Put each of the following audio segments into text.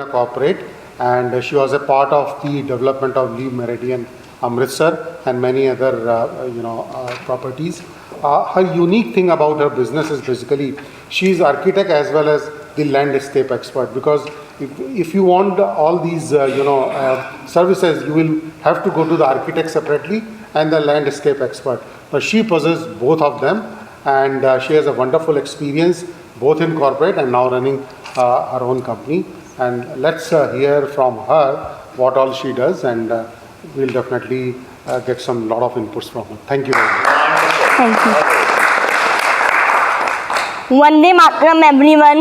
corporate, and she was a part of the development of Lee Meridian Amritsar and many other properties. Her unique thing about her business is basically she is architect as well as the landscape expert, because if you want all these services, you will have to go to the architect separately and the landscape expert. But she possesses both of them, and she has a wonderful experience both in corporate and now running her own company. And let's hear from her what all she does, and we'll definitely get some lot of inputs from her. Thank you very much. Thank you. Vande Mataram everyone.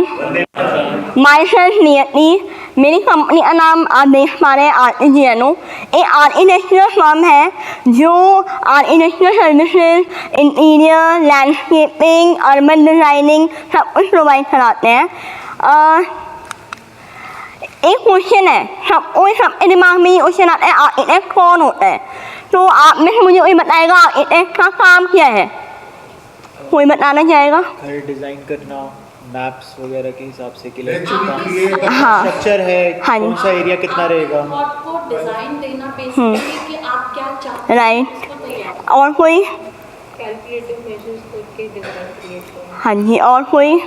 Myself Niyati. मेरी company का नाम आदेश मारे REGNO एक architectural firm है जो architectural services, interior, landscaping, urban designing सब कुछ provide कराते हैं। एक क्वेश्चन है सबके दिमाग में ये क्वेश्चन आता है, आर्किटेक्ट कौन होता है? तो आप में से मुझे कोई बताएगा आर्किटेक्ट का काम क्या है? कोई बताना चाहेगा? घर डिज़ाइन करना, मैप्स वगैरह के हिसाब से कि स्ट्रक्चर है, कौन सा एरिया कितना रहेगा, आपको डिजाइन देना बेसिकली कि आप क्या चाहते हैं, राइट। और कोई कैलकुलेटिव मेजर्स करके डिजाइन क्रिएट करना। हाँ जी, और कोई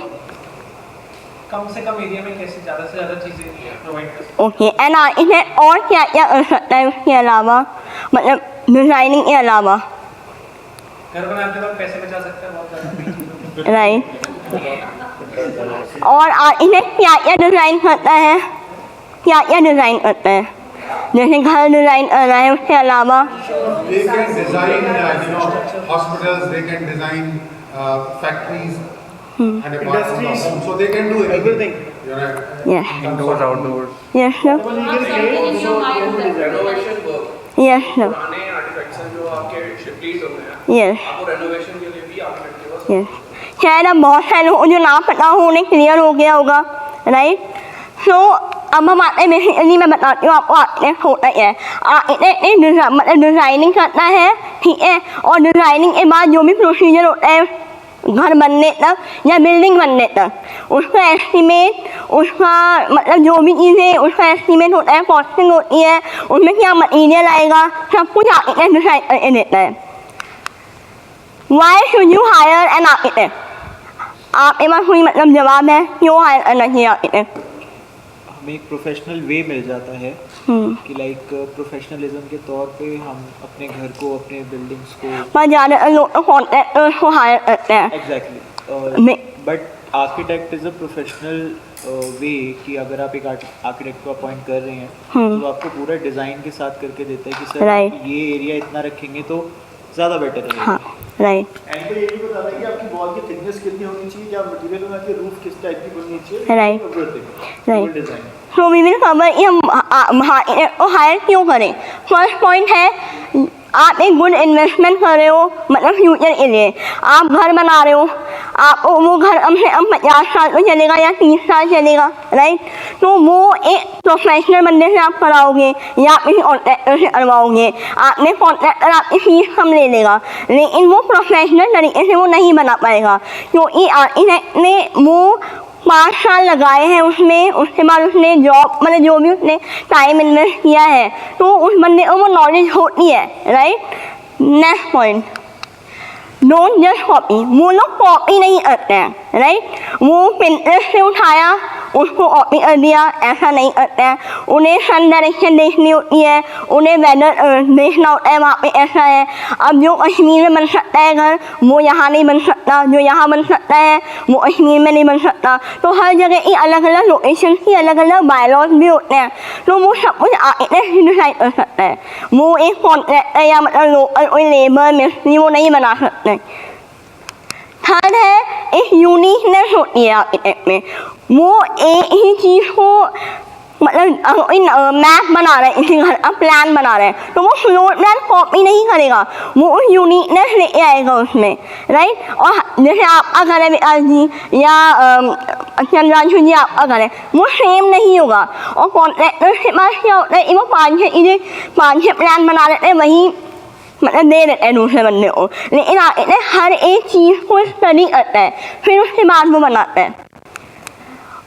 कम से कम एरिया में कैसे ज़्यादा से ज़्यादा चीज़ें प्रोवाइड कर सकते हैं। ओके, एंड आर्किटेक्ट और क्या क्या कर सकता है उसके अलावा, मतलब डिजाइनिंग के अलावा? घर बनाते वक्त पैसे बचा सकते हैं बहुत ज़्यादा। राइट। और आर्किटेक्ट क्या क्या डिज़ाइन करता है, क्या क्या डिज़ाइन करता है? जैसे घर डिज़ाइन कर रहा है, उसके अलावा They can design, hospitals. They can design factories and Industries. so they can do Everything. yes, Indoors, outdoors. yes sir, renovation work, yes sir, पुराने आर्टिफैक्ट्स जो आपके शिफ्टीज होते हैं, yes, आपको रेनोवेशन के लिए भी आर्किटेक्ट के पास yes। शायद अब बहुत सारे लोगों को जो ना पता हो उन्हें क्लियर हो गया होगा, राइट। सो अब हम आते हैं, बेसिकली मैं बताती हूँ आपको आर्किटेक्ट होता क्या है। आर्किटेक्ट मतलब डिज़ाइनिंग करता है, ठीक है, और डिज़ाइनिंग के बाद जो भी प्रोसीजर होता है घर बनने तक या बिल्डिंग बनने तक, उसका एस्टीमेट, उसका मतलब जो भी चीज़ें उसका एस्टीमेट होता है, कॉस्टिंग होती है, उसमें क्या मटीरियल आएगा, सब कुछ आर्किटेक्ट डिसाइड करके देता है। Why should you hire an architect? आपके पास कोई मतलब जवाब है क्यों हायर करना चाहिए आर्किटेक्ट? हमें एक प्रोफेशनल वे मिल जाता है कि लाइक प्रोफेशनलिज्म के तौर पे हम अपने घर को, अपने बिल्डिंग्स को पर ज़्यादा लोग तो कॉन्ट्रैक्टर्स को हायर करते हैं। Exactly, but architect is a professional way कि अगर आप एक आर्किटेक्ट को अपॉइंट कर रहे हैं तो आपको पूरा डिज़ाइन के साथ करके देता है कि सर Right. ये एरिया इतना रखेंगे तो ज़्यादा बेटर रहेगा। हाँ, राइट, एंड पे ये भी बताना है कि आपकी वॉल की थिकनेस कितनी होनी चाहिए, क्या मटेरियल होना चाहिए, रूफ किस टाइप की बननी चाहिए, Right. Everything, Right. डिजाइन। तो वी विल कवर कि हम आर्किटेक्ट को हायर क्यों करें। फर्स्ट पॉइंट है, आप एक गुड इन्वेस्टमेंट कर रहे हो, मतलब फ्यूचर के लिए आप घर बना रहे हो, आपको वो घर कम से कम 50 साल तो चलेगा या 30 साल चलेगा, राइट। तो वो एक प्रोफेशनल बंदे से आप कराओगे या किसी कॉन्ट्रैक्टर से करवाओगे, आपने कॉन्ट्रैक्टर आपकी फीस कम ले लेगा, लेकिन वो प्रोफेशनल तरीके से वो नहीं बना पाएगा, क्योंकि आर्किटेक्ट ने वो 5 साल लगाए हैं उसमें, उसके बाद उसने जॉब मतलब जो भी उसने टाइम इन्वेस्ट किया है तो उस बंदे को वो नॉलेज होती है, right. Next point, don't just copy. वो लोग कॉपी नहीं करते हैं, राइट। वो पिंटरेस्ट से उठाया उसको कॉपी कर दिया, ऐसा नहीं करते हैं। उन्हें सन डायरेक्शन देखनी होती है, उन्हें वेदर देखना होता है वहाँ पे ऐसा है। अब जो कश्मीर में बन सकता है घर वो यहाँ नहीं बन सकता, जो यहाँ बन सकता है वो कश्मीर में नहीं बन सकता। तो हर जगह की अलग अलग लोकेशन की अलग अलग बायलॉज भी होते हैं, तो वो सब कुछ आर्किटेक्ट ही डिसाइड कर सकता है। वो एक कॉन्ट्रैक्टर या मतलब लोकल कोई लेबर मिस्त्री वो नहीं बना सकते। थर्ड है, एक यूनिकनेस होती है आर्किटेक्ट में। वो एक ही चीज़ को मतलब मैप बना रहे हैं, इसी घर का प्लान बना रहे हैं, तो वो फ्लोर प्लान कॉपी नहीं करेगा, वो उस यूनिकनेस लेके आएगा उसमें, राइट। और जैसे आपका घर है विकास जी या चंद्रांशु जी आपका घर है, वो सेम नहीं होगा। और कॉन्ट्रैक्टर के पास क्या होता है, वो 5-6 प्लान बना लेते हैं, वही मतलब दे देते हैं दूसरे बंदे को, लेकिन आर्किटेक्ट हर एक चीज़ को स्टडी करता है फिर उसके बाद वो बनाता है।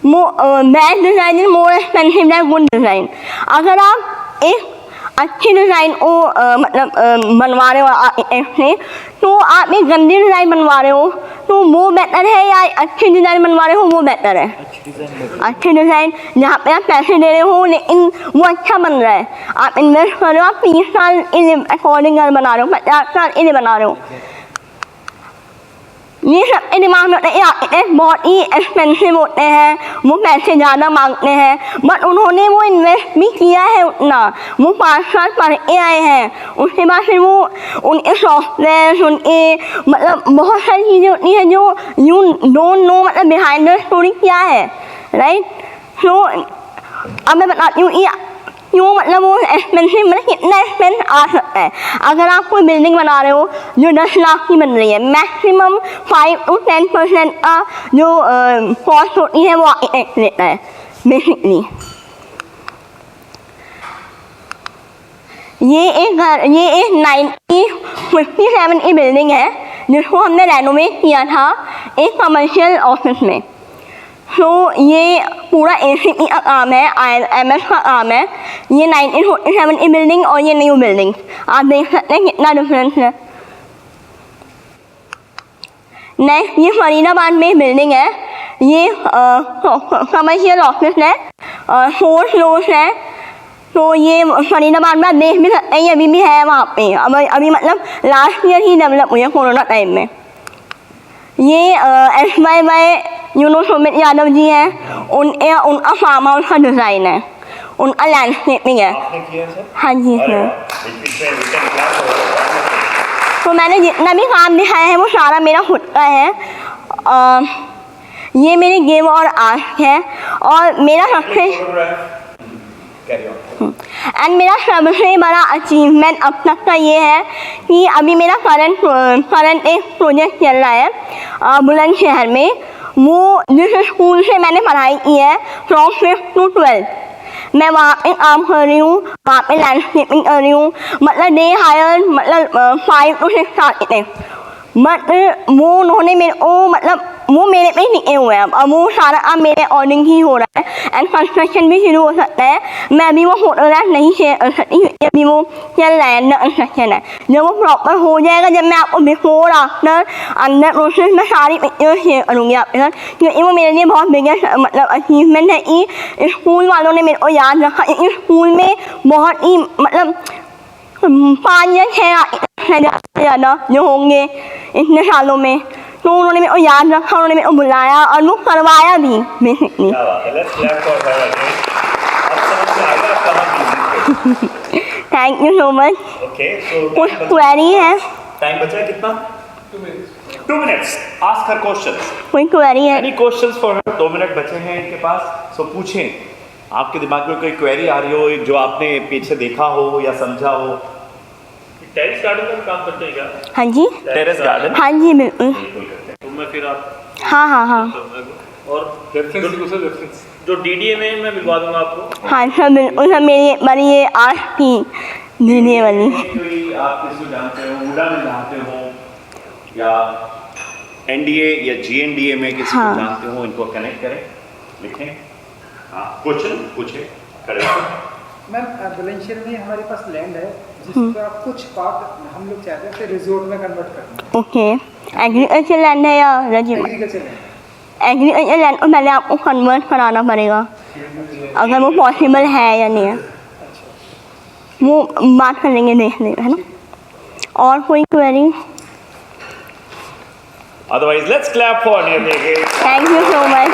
Bad design is more expensive than good design. अगर आप एक अच्छी डिज़ाइन को मतलब बनवा रहे हो आर्किटेक्ट से, तो आप एक गंदी डिज़ाइन बनवा रहे हो तो वो बेटर है या अच्छी डिज़ाइन बनवा रहे हो वो बेटर है? अच्छी डिज़ाइन जहाँ पे आप पैसे दे रहे हो लेकिन वो अच्छा बन रहा है, आप इन्वेस्ट कर रहे हो, आप 30 साल इन अकॉर्डिंग घर बना रहे हो, 50 साल इन्हें बना रहे हो। ये सब के दिमाग में होता है आर्किटेक्ट बहुत ही एक्सपेंसिव होते हैं, वो पैसे ज़्यादा मांगते हैं, बट उन्होंने वो इन्वेस्ट भी किया है उतना, वो 5 साल पढ़ के आए हैं, उसके बाद फिर वो उनके सॉफ्टवेयर उनके मतलब बहुत सारी चीज़ें होती हैं जो यू डोंट नो मतलब बिहाइंड द स्टोरी क्या है, राइट। तो अब मैं बताती हूँ क्यों मतलब वो एक्सपेंसिव मतलब कितना एक्सपेंस आ सकता है। अगर आप कोई बिल्डिंग बना रहे हो जो 10 लाख की बन रही है, मैक्सिमम 5 to 10% का जो कॉस्ट होती है वो आर्किटेक्ट लेता है बेसिकली। ये एक 1957 की बिल्डिंग है जिसको हमने रेनोवेट किया था एक कमर्शियल ऑफिस में। तो ये पूरा ACP का काम है, IMS का काम है। ये 1947 की बिल्डिंग और ये न्यू बिल्डिंग, आप देख सकते हैं कितना डिफरेंस है। नेक्स्ट ये फरीदाबाद में बिल्डिंग है, ये कमर्शियल ऑफिस है, 4 फ्लोर्स है। तो ये फरीदाबाद में आप देख भी सकते हैं, ये अभी भी है वहाँ पे, अभी मतलब लास्ट ईयर ही डेवलप हुई है कोरोना टाइम में। ये SYY सुमित यादव जी हैं, उनका फार्म हाउस का डिज़ाइन है, उनका लैंडस्केपिंग है। आपने किया है सर? हाँ जी सर। तो मैंने जितना भी काम दिखाया है वो सारा मेरा खुद का है। ये मेरी गेम और आर्ट है और मेरा सबसे मेरा सबसे बड़ा अचीवमेंट अब तक का ये है कि अभी मेरा करंट एक प्रोजेक्ट चल रहा है बुलंदशहर में। वो जिस स्कूल से मैंने पढ़ाई की है फ्रॉम 5th to 12th, मैं वहाँ पे काम कर रही हूँ, वहाँ पे लैंडस्केपिंग कर रही हूँ। मतलब दे हायर मतलब 5 to 6 आर्किटेक्ट, बट वो उन्होंने मेरे को मतलब वो मेरे पे ही टिके हुए हैं। अब वो सारा अब मेरे अकॉर्डिंग ही हो रहा है एंड कंस्ट्रक्शन भी शुरू हो सकता है। मैं अभी वो फोटोग्राफ नहीं शेयर कर सकती, अभी वो चल रहा है, कंस्ट्रक्शन है। जब वो प्रॉपर हो जाएगा, जब मैं आपको बिफोर आफ्टर अंडर प्रोसेस में सारी पिक्चर शेयर करूँगी आपके साथ, क्योंकि वो मेरे लिए बहुत बिगेस्ट मतलब अचीवमेंट है कि स्कूल वालों ने मेरे को याद रखा। इस स्कूल में बहुत ही मतलब 5 या 6 ज़्यादा जो होंगे इतने सालों में, तो उन्होंने मेरे को याद रखा, उन्होंने मेरे को बुलाया और वो करवाया भी basically. Thank you so much. कुछ क्वेरी है? टाइम बचा है कितना? 2 minutes. Ask her questions. कोई क्वेरी है? Any questions for her? 2 minute बचे हैं इनके पास, सो पूछें। आपके दिमाग में कोई क्वेरी आ रही हो जो आपने पीछे देखा हो या समझा हो? टेरेस गार्डन का काम करते हैं क्या? हाँ जी, टेरेस गार्डन? हाँ जी बिल्कुल। तो मैं फिर आप हाँ। और रेफरेंस जो DDA में मैं मिलवा दूंगा आपको। हाँ सर बिल्कुल सर, मेरी ये आर्ट की DDA वाली। कोई आप किसको जानते हो, उड़ा में जानते हो या NDA या GNDA में किसी को जानते हो, इनको कनेक्ट करें, लिखें। हाँ, क्वेश्चन पूछे, खड़े हो। मैम बुलंदशहर में हमारे पास लैंड है जिसका कुछ पार्ट हम लोग चाहते थे रिजोर्ट में कन्वर्ट करना। ओके, एग्रीकल्चर लैंड है या residential? Agriculture land. Agriculture land को पहले आपको कन्वर्ट कराना पड़ेगा, अगर वो पॉसिबल है या नहीं है वो बात कर लेंगे, देख लेंगे, है ना। और कोई query? Otherwise, let's clap for Nirmay. Thank you so much.